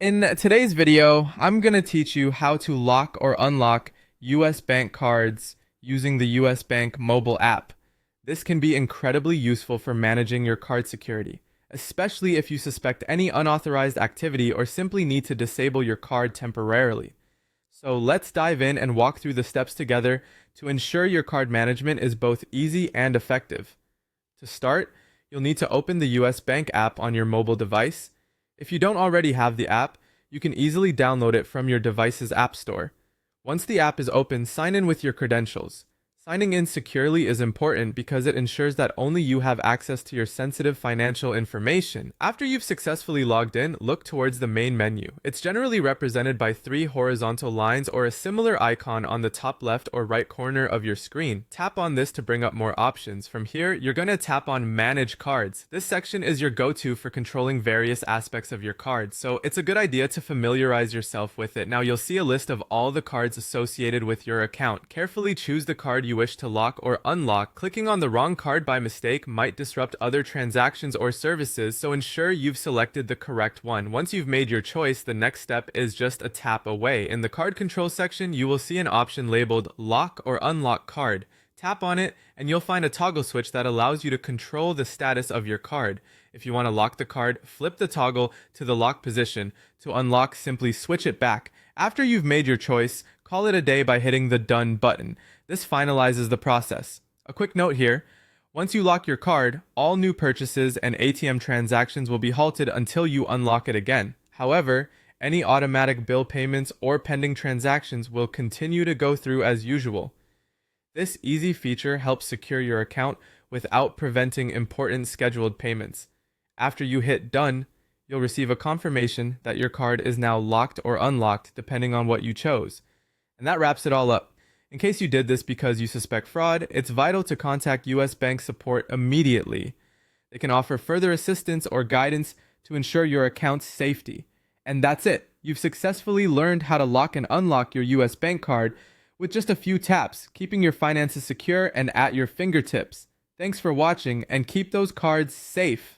In today's video, I'm going to teach you how to lock or unlock US bank cards using the US Bank mobile app. This can be incredibly useful for managing your card security, especially if you suspect any unauthorized activity or simply need to disable your card temporarily. So let's dive in and walk through the steps together to ensure your card management is both easy and effective. To start, you'll need to open the US Bank app on your mobile device. If you don't already have the app, you can easily download it from your device's app store. Once the app is open, sign in with your credentials. Signing in securely is important because it ensures that only you have access to your sensitive financial information. After you've successfully logged in, look towards the main menu. It's generally represented by three horizontal lines or a similar icon on the top left or right corner of your screen. Tap on this to bring up more options. From here, you're going to tap on Manage Cards. This section is your go-to for controlling various aspects of your card, so it's a good idea to familiarize yourself with it. Now you'll see a list of all the cards associated with your account. Carefully choose the card you wish to lock or unlock. Clicking on the wrong card by mistake might disrupt other transactions or services, so ensure you've selected the correct one. Once you've made your choice, the next step is just a tap away. In the card control section, you will see an option labeled Lock or Unlock Card. Tap on it and you'll find a toggle switch that allows you to control the status of your card. If you want to lock the card, flip the toggle to the lock position. To unlock, simply switch it back. After you've made your choice, call it a day by hitting the Done button. This finalizes the process. A quick note here, once you lock your card, all new purchases and ATM transactions will be halted until you unlock it again. However, any automatic bill payments or pending transactions will continue to go through as usual. This easy feature helps secure your account without preventing important scheduled payments. After you hit Done, you'll receive a confirmation that your card is now locked or unlocked depending on what you chose. And that wraps it all up. In case you did this because you suspect fraud, it's vital to contact US Bank support immediately. They can offer further assistance or guidance to ensure your account's safety. And that's it. You've successfully learned how to lock and unlock your US Bank card with just a few taps, keeping your finances secure and at your fingertips. Thanks for watching, and keep those cards safe.